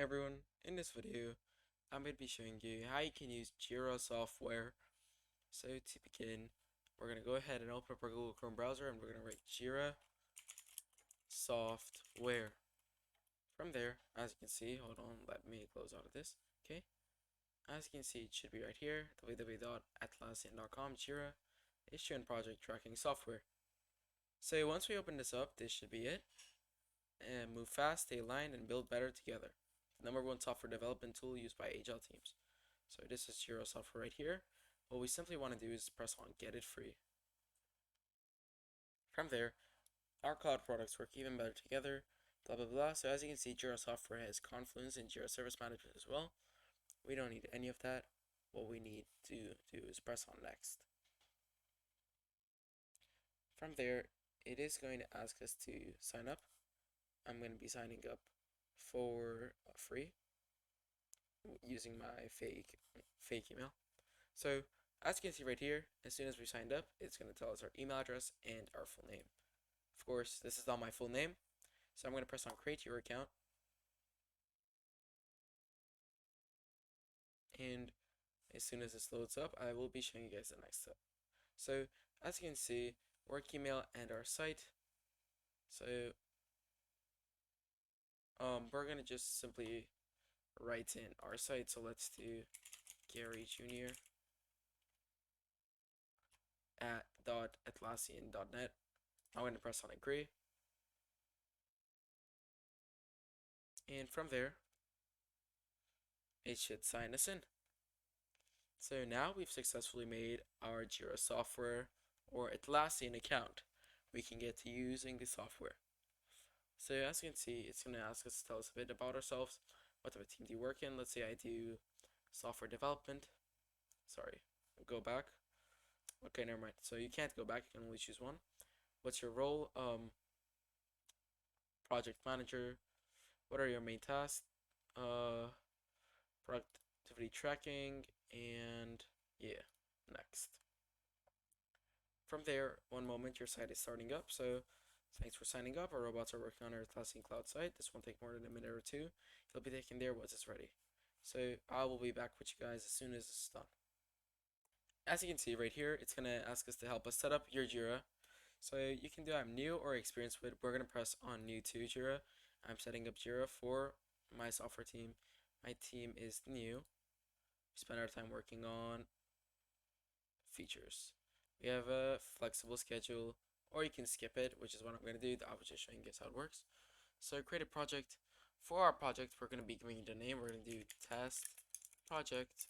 Everyone, in this video, I'm going to be showing you how you can use Jira Software. So to begin, we're going to go ahead and open up our Google Chrome browser and we're going to write Jira Software. From there, as you can see, hold on, let me close out of this. Okay, as you can see, it should be right here, www.atlassian.com. Jira is showing project tracking software. So once we open this up, this should be it. And move fast, stay aligned, and build better together. The #1 software development tool used by agile teams. So this is Jira Software right here. What we simply want to do is press on Get It Free. From there, our cloud products work even better together, blah blah blah. So as you can see, Jira Software has Confluence and Jira Service Management as well. We don't need any of that. What we need to do is press on Next. From there, it is going to ask us to sign up. I'm going to be signing up for free using my fake email. So as you can see right here, as soon as we signed up, it's going to tell us our email address and our full name. Of course, this is not my full name, so I'm going to press on create your account. And as soon as this loads up, I will be showing you guys the next step. So as you can see, work email and our site. So we're going to just simply write in our site. So let's do Gary Jr. at .atlassian.net. I'm going to press on agree. And from there, it should sign us in. So now we've successfully made our Jira Software or Atlassian account. We can get to using the software. So as you can see, it's going to ask us to tell us a bit about ourselves. What type of team do you work in? Let's say I do software development. Sorry, go back. Okay, never mind. So you can't go back, you can only choose one. What's your role? Project manager. What are your main tasks? Productivity tracking, and yeah, next. From there, one moment, your site is starting up. So thanks for signing up. Our robots are working on our Atlassian cloud site. This won't take more than a minute or two. It'll be taken there once it's ready. So I will be back with you guys as soon as it's done. As you can see right here, it's gonna ask us to help us set up your Jira. So you can do I'm new or experienced with. We're gonna press on new to Jira. I'm setting up Jira for my software team. My team is new. We spend our time working on features. We have a flexible schedule, or you can skip it, which is what I'm going to do. I was just showing you guys how it works. So create a project. For our project, we're going to be giving it a name. We're going to do test project.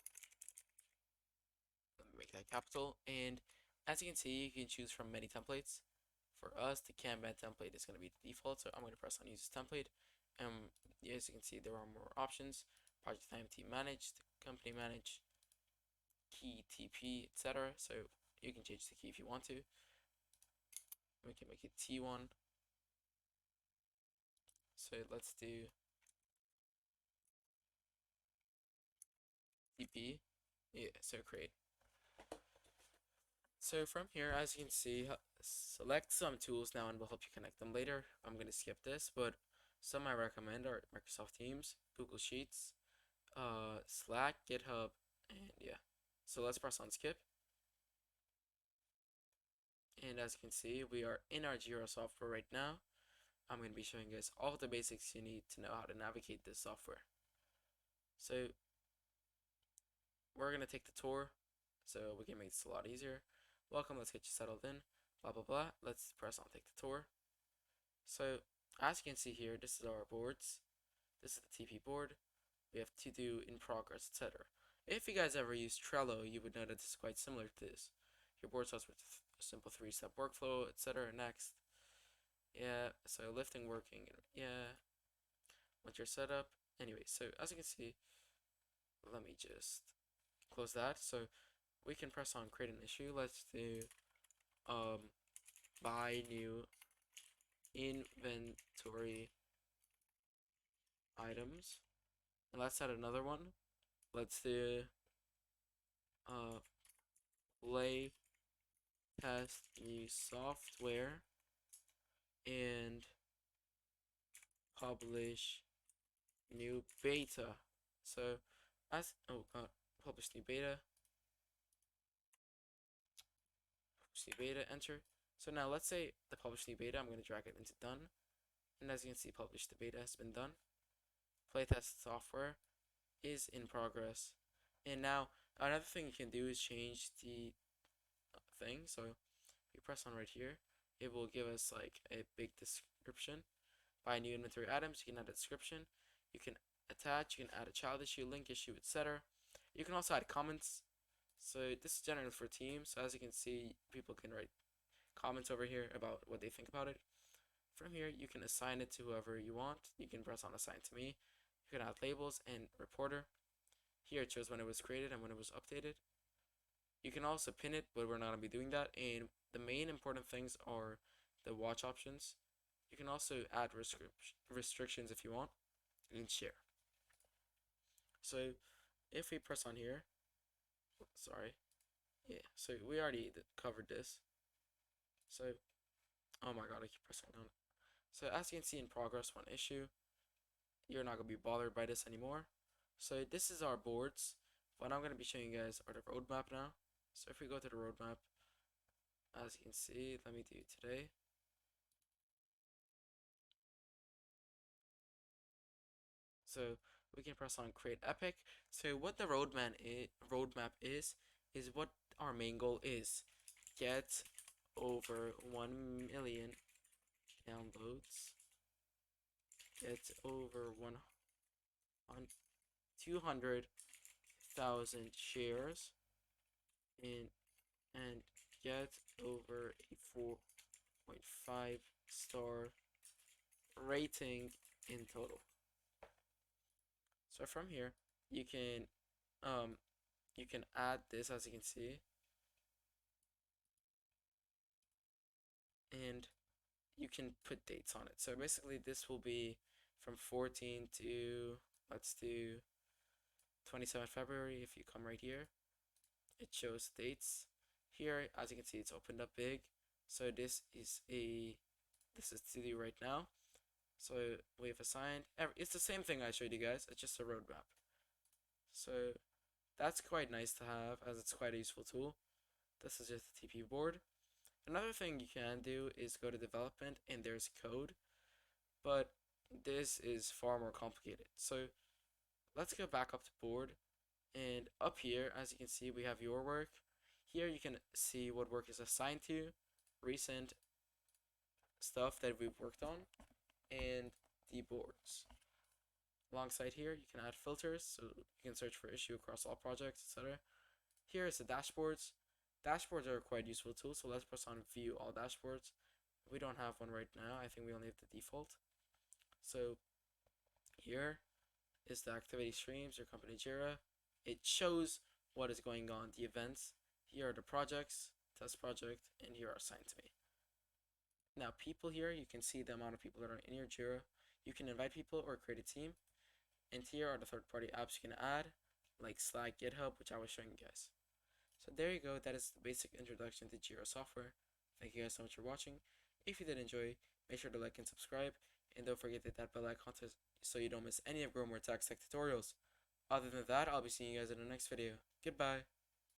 Make that capital. And as you can see, you can choose from many templates. For us, the Kanban template is going to be the default. So I'm going to press on use this template. As you can see, there are more options. Project time, team managed, company managed, key, TP, etc. So you can change the key if you want to. We can make it T1. So let's do TP. Yeah, so create. So from here, as you can see, select some tools now and we'll help you connect them later. I'm going to skip this, but some I recommend are Microsoft Teams, Google Sheets, Slack, GitHub, and yeah. So let's press on skip. And as you can see, we are in our Jira software right now. I'm going to be showing you guys all of the basics you need to know how to navigate this software. So we're going to take the tour so we can make this a lot easier. Welcome, let's get you settled in, blah blah blah. Let's press on take the tour. So as you can see here, this is our boards. This is the TP board. We have to do in progress, etc. If you guys ever use Trello, you would know that this is quite similar to this. Your board starts with a simple 3-step workflow, etc. Next. Yeah, so lifting, working, yeah. Once you're set up. Anyway, so as you can see, let me just close that. So we can press on create an issue. Let's do buy new inventory items. And let's add another one. Let's do play test new software and publish new beta. So as publish new beta, enter. So now let's say the publish new beta, I'm going to drag it into done, and as you can see, publish the beta has been done. Playtest software is in progress. And now another thing you can do is change the thing. So if you press on right here, it will give us like a big description. Buy new inventory items, you can add a description. You can attach, you can add a child issue, link issue, etc. You can also add comments. So this is generally for teams. So as you can see, people can write comments over here about what they think about it. From here, you can assign it to whoever you want. You can press on assign to me. You can add labels and reporter. Here it shows when it was created and when it was updated. You can also pin it, but we're not going to be doing that. And the main important things are the watch options. You can also add restrictions if you want, and share. So if we press on here, sorry, yeah, so we already covered this. So, oh my god, I keep pressing on. So as you can see in progress, one issue, you're not going to be bothered by this anymore. So this is our boards. What I'm going to be showing you guys are the roadmap now. So if we go to the roadmap, as you can see, let me do today. So we can press on create epic. So what the roadmap is what our main goal is. Get over 1 million downloads. Get over 200,000 shares and get over a 4.5 star rating in total. So from here, you can add this, as you can see, and you can put dates on it. So basically, this will be from 14 to, let's do 27 February. If you come right here, it shows dates. Here, as you can see, it's opened up big. So this is to do right now. So we have assigned. It's the same thing I showed you guys. It's just a roadmap. So that's quite nice to have, as it's quite a useful tool. This is just a TP board. Another thing you can do is go to development and there's code, but this is far more complicated. So let's go back up to board, and up here, as you can see, we have your work. Here you can see what work is assigned to, recent stuff that we've worked on, and the boards. Alongside here, you can add filters, so you can search for issue across all projects, etc. Here is the dashboards. Dashboards are a quite useful tool, so let's press on view all dashboards. We don't have one right now. I think we only have the default. So here is the activity streams, your company Jira. It shows what is going on, the events. Here are the projects, test project, and here are assigned to me. Now people here, you can see the amount of people that are in your Jira. You can invite people or create a team. And here are the third-party apps you can add, like Slack, GitHub, which I was showing you guys. So there you go, that is the basic introduction to Jira Software. Thank you guys so much for watching. If you did enjoy, make sure to like and subscribe, and don't forget to hit that bell icon so you don't miss any of Growmore Tech's tech tutorials. Other than that, I'll be seeing you guys in the next video. Goodbye.